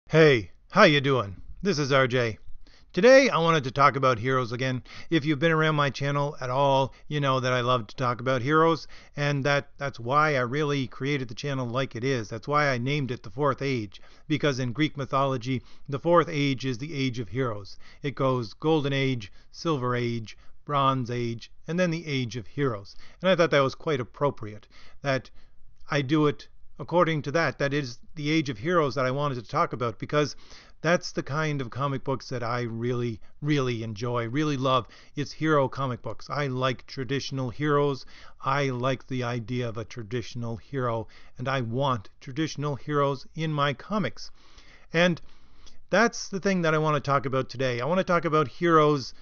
Hey, how you doing? This is RJ. Today I wanted to talk about heroes again. If you've been around my channel at all, you know that I love to talk about heroes, and that's why I really created the channel like it is. That's why I named it the Fourth Age, because in Greek mythology, the Fourth Age is the Age of Heroes. It goes Golden Age, Silver Age, Bronze Age, and then the Age of Heroes. And I thought that was quite appropriate, that I do it according to that. That is the Age of Heroes that I wanted to talk about, because that's the kind of comic books that I really enjoy, really love. It's hero comic books. I like traditional heroes. I like the idea of a traditional hero, and I want traditional heroes in my comics. And that's the thing that I want to talk about today. I want to talk about heroes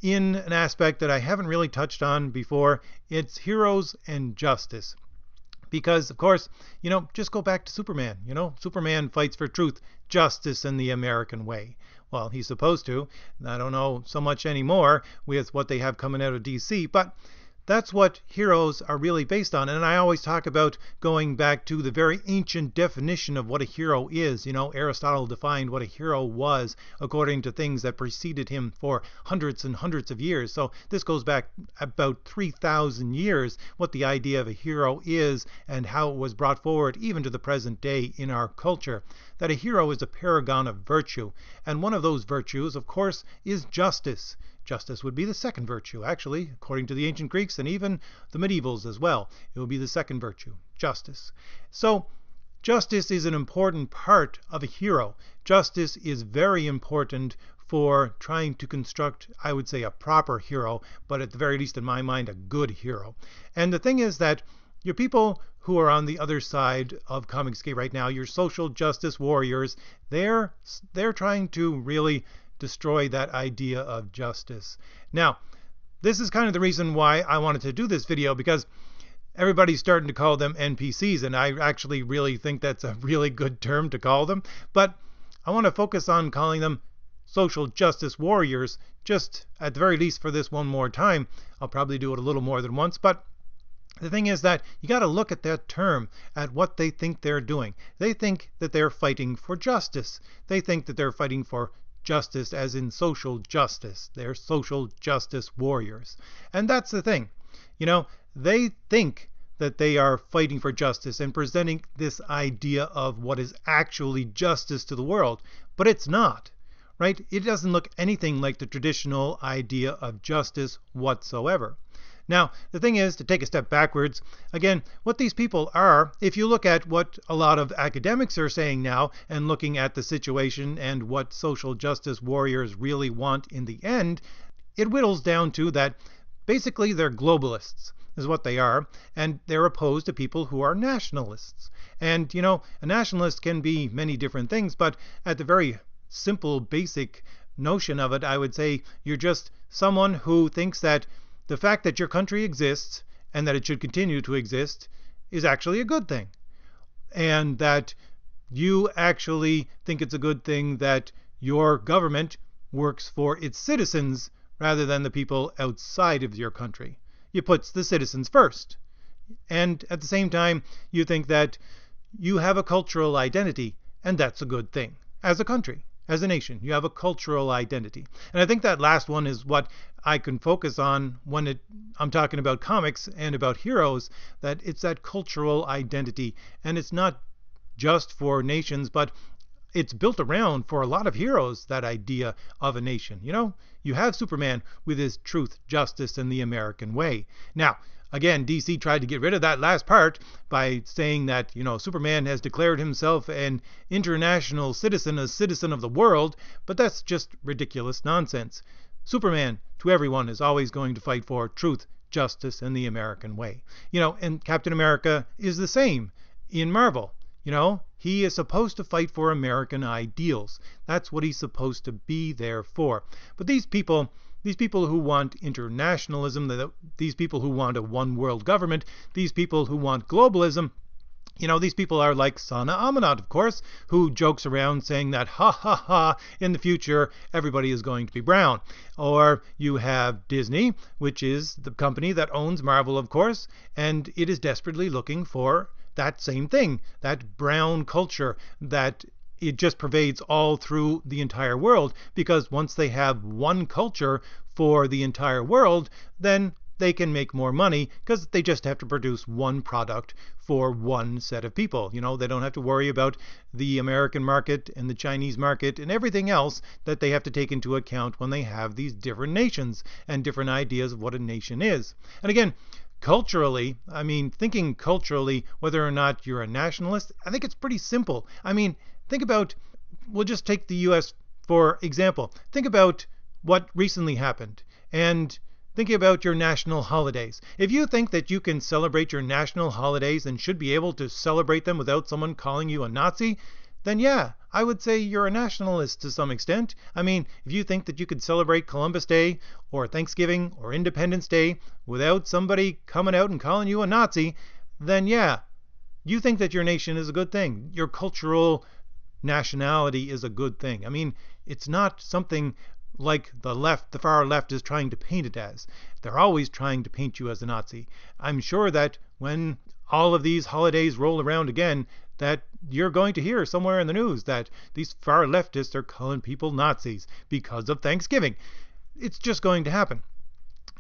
in an aspect that I haven't really touched on before. It's heroes and justice. Because, of course, just go back to Superman. Superman fights for truth, justice, and the American way. Well, he's supposed to. I don't know so much anymore with what they have coming out of DC, but that's what heroes are really based on. And I always talk about going back to the very ancient definition of what a hero is. Aristotle defined what a hero was according to things that preceded him for hundreds and hundreds of years. So this goes back about 3,000 years, what the idea of a hero is and how it was brought forward even to the present day in our culture. That a hero is a paragon of virtue. And one of those virtues, of course, is justice. Justice would be the second virtue, actually, according to the ancient Greeks and even the medievals as well. It would be the second virtue, justice. So justice is an important part of a hero. Justice is very important for trying to construct, I would say, a proper hero, but at the very least, in my mind, a good hero. And the thing is that your people who are on the other side of Comicsgate right now, your social justice warriors, they're trying to really destroy that idea of justice. Now, this is kind of the reason why I wanted to do this video, because everybody's starting to call them NPCs, and I actually really think that's a really good term to call them. But I want to focus on calling them social justice warriors, just at the very least for this one more time. I'll probably do it a little more than once, but the thing is that you got to look at that term, at what they think they're doing. They think that they're fighting for justice. They think that they're fighting for justice as in social justice. They're social justice warriors. And that's the thing. They think that they are fighting for justice and presenting this idea of what is actually justice to the world. But it's not. Right? It doesn't look anything like the traditional idea of justice whatsoever. Now, the thing is, to take a step backwards, again, what these people are, if you look at what a lot of academics are saying now, and looking at the situation and what social justice warriors really want in the end, it whittles down to that basically they're globalists, is what they are, and they're opposed to people who are nationalists. And, a nationalist can be many different things, but at the very simple, basic notion of it, I would say you're just someone who thinks that the fact that your country exists and that it should continue to exist is actually a good thing. And that you actually think it's a good thing that your government works for its citizens rather than the people outside of your country. You put the citizens first. And at the same time, you think that you have a cultural identity, and that's a good thing. As a country, as a nation, you have a cultural identity. And I think that last one is what I can focus on when I'm talking about comics and about heroes, that it's that cultural identity. And it's not just for nations, but it's built around, for a lot of heroes, that idea of a nation. You have Superman with his truth, justice, and the American way. Now, again, DC tried to get rid of that last part by saying that, Superman has declared himself an international citizen, a citizen of the world, but that's just ridiculous nonsense. Superman, to everyone, is always going to fight for truth, justice, and the American way. And Captain America is the same in Marvel. He is supposed to fight for American ideals. That's what he's supposed to be there for. But these people who want internationalism, these people who want a one world government, these people who want globalism, these people are like Sana Amanat, of course, who jokes around saying that, ha ha ha, in the future, everybody is going to be brown. Or you have Disney, which is the company that owns Marvel, of course, and it is desperately looking for that same thing, that brown culture, that it just pervades all through the entire world, because once they have one culture for the entire world, then they can make more money because they just have to produce one product for one set of people. They don't have to worry about the American market and the Chinese market and everything else that they have to take into account when they have these different nations and different ideas of what a nation is. And again, culturally, thinking culturally, whether or not you're a nationalist, I think it's pretty simple. Think about, we'll just take the US for example. Think about what recently happened and thinking about your national holidays. If you think that you can celebrate your national holidays and should be able to celebrate them without someone calling you a Nazi, then yeah, I would say you're a nationalist to some extent. If you think that you could celebrate Columbus Day or Thanksgiving or Independence Day without somebody coming out and calling you a Nazi, then yeah, you think that your nation is a good thing. Your cultural nationality is a good thing. It's not something like the far left is trying to paint it as. They're always trying to paint you as a Nazi. I'm sure that when all of these holidays roll around again, that you're going to hear somewhere in the news that these far leftists are calling people Nazis because of Thanksgiving. It's just going to happen.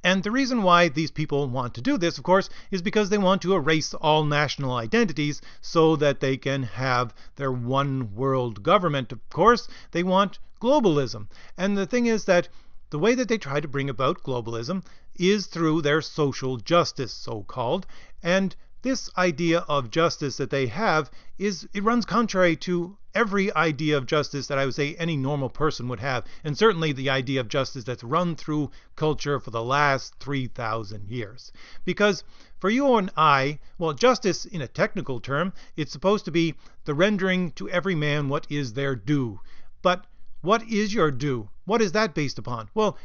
And the reason why these people want to do this, of course, is because they want to erase all national identities so that they can have their one world government. Of course, they want globalism. And the thing is that the way that they try to bring about globalism is through their social justice, so-called. And this idea of justice that they have it runs contrary to every idea of justice that I would say any normal person would have, and certainly the idea of justice that's run through culture for the last 3,000 years. Because for you and I, well, justice in a technical term, it's supposed to be the rendering to every man what is their due. But what is your due? What is that based upon? Well,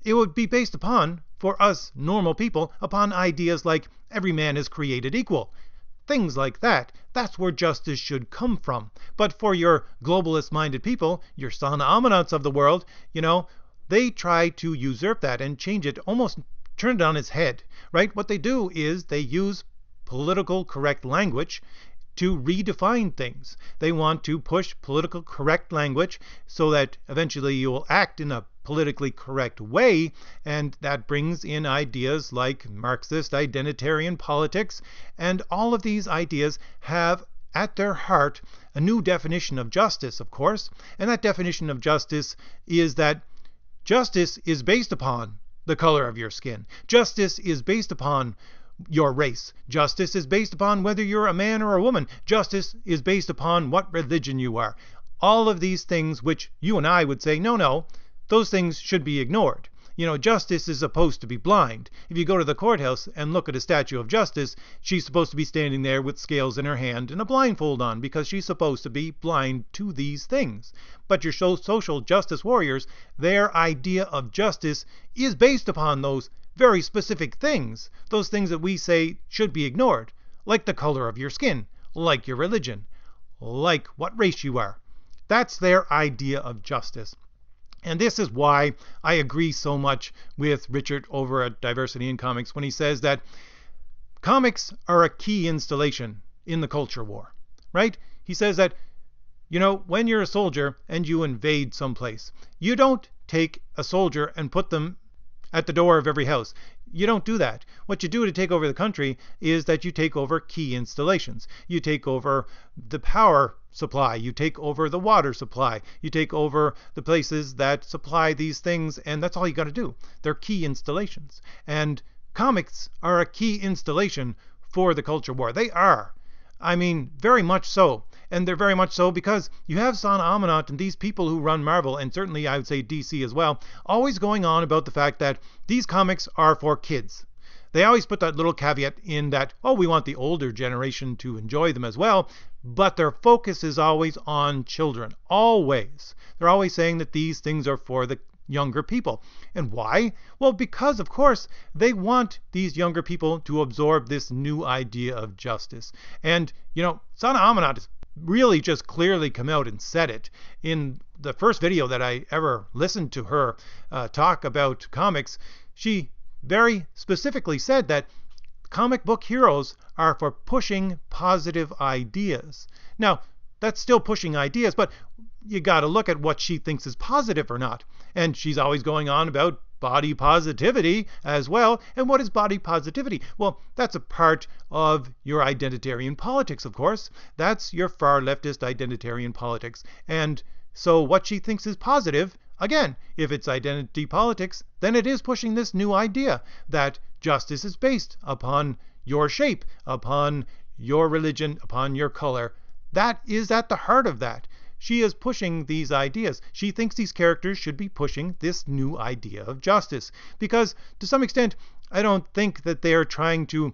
it would be based upon, for us normal people, upon ideas like every man is created equal. Things like that. That's where justice should come from. But for your globalist-minded people, your son-amonauts of the world, they try to usurp that and change it, almost turn it on its head, right? What they do is they use political correct language to redefine things. They want to push political correct language so that eventually you will act in a politically correct way, and that brings in ideas like Marxist identitarian politics, and all of these ideas have at their heart a new definition of justice, of course, and that definition of justice is that justice is based upon the color of your skin. Justice is based upon your race. Justice is based upon whether you're a man or a woman. Justice is based upon what religion you are. All of these things which you and I would say, no, those things should be ignored. Justice is supposed to be blind. If you go to the courthouse and look at a statue of Justice, she's supposed to be standing there with scales in her hand and a blindfold on because she's supposed to be blind to these things. But your social justice warriors, their idea of justice is based upon those very specific things, those things that we say should be ignored, like the color of your skin, like your religion, like what race you are. That's their idea of justice. And this is why I agree so much with Richard over at Diversity in Comics when he says that comics are a key installation in the culture war, right? He says that, when you're a soldier and you invade someplace, you don't take a soldier and put them at the door of every house. You don't do that. What you do to take over the country is that you take over key installations. You take over the power supply. You take over the water supply. You take over the places that supply these things, and that's all you got to do. They're key installations. And comics are a key installation for the culture war. They are. Very much so. And they're very much so because you have Son Amonat and these people who run Marvel, and certainly I would say DC as well, always going on about the fact that these comics are for kids. They always put that little caveat in that, we want the older generation to enjoy them as well, but their focus is always on children. Always. They're always saying that these things are for the younger people. And why? Well, because, of course, they want these younger people to absorb this new idea of justice. And, Son Amonat has really just clearly come out and said it. In the first video that I ever listened to her talk about comics, she very specifically said that comic book heroes are for pushing positive ideas. Now, that's still pushing ideas, but you got to look at what she thinks is positive or not. And she's always going on about body positivity as well. And what is body positivity? Well, that's a part of your identitarian politics, of course. That's your far leftist identitarian politics. And so what she thinks is positive, again, if it's identity politics, then it is pushing this new idea that justice is based upon your shape, upon your religion, upon your color. That is at the heart of that. She is pushing these ideas. She thinks these characters should be pushing this new idea of justice. Because, to some extent, I don't think that they are trying to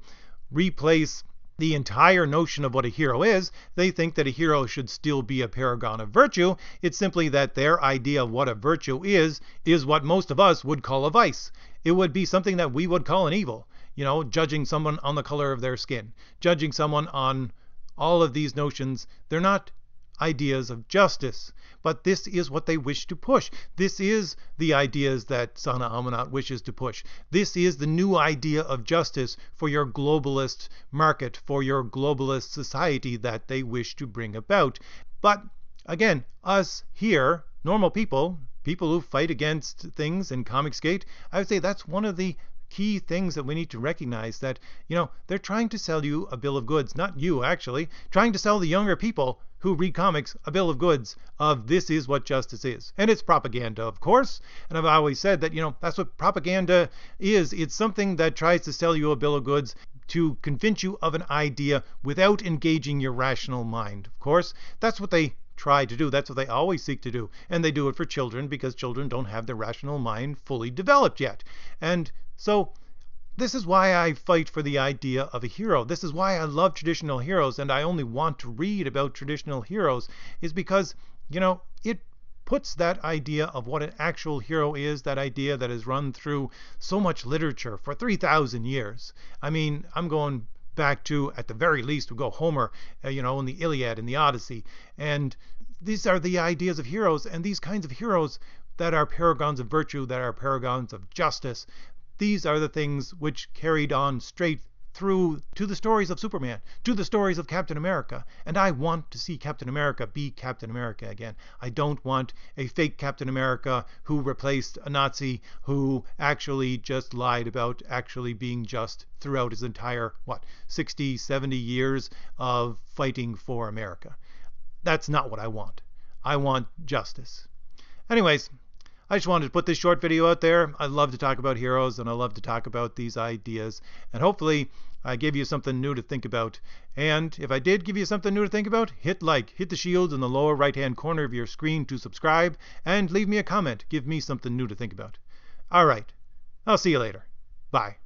replace the entire notion of what a hero is. They think that a hero should still be a paragon of virtue. It's simply that their idea of what a virtue is what most of us would call a vice. It would be something that we would call an evil. You know, judging someone on the color of their skin, judging someone on all of these notions. They're not ideas of justice, but this is what they wish to push. This is the ideas that Sana Amanat wishes to push. This is the new idea of justice for your globalist market, for your globalist society that they wish to bring about. But again, us here, normal people who fight against things in Comicsgate, I would say that's one of the key things that we need to recognize, that, you know, they're trying to sell you a bill of goods, not you actually, trying to sell the younger people who read comics a bill of goods of this is what justice is. And it's propaganda, of course. And I've always said that, you know, that's what propaganda is. It's something that tries to sell you a bill of goods to convince you of an idea without engaging your rational mind. Of course, that's what they try to do. That's what they always seek to do. And they do it for children because children don't have their rational mind fully developed yet. And so this is why I fight for the idea of a hero. This is why I love traditional heroes, and I only want to read about traditional heroes, is because, you know, it puts that idea of what an actual hero is, that idea that has run through so much literature for 3,000 years. I mean, I'm going back to, at the very least, we go Homer, you know, in the Iliad and the Odyssey. And these are the ideas of heroes, and these kinds of heroes that are paragons of virtue, that are paragons of justice. These are the things which carried on straight through to the stories of Superman, to the stories of Captain America. And I want to see Captain America be Captain America again. I don't want a fake Captain America who replaced a Nazi who actually just lied about actually being just throughout his entire, 60, 70 years of fighting for America. That's not what I want. I want justice. Anyways, I just wanted to put this short video out there. I love to talk about heroes, and I love to talk about these ideas. And hopefully I gave you something new to think about. And if I did give you something new to think about, hit like, hit the shield in the lower right hand corner of your screen to subscribe, and leave me a comment. Give me something new to think about. All right. I'll see you later. Bye.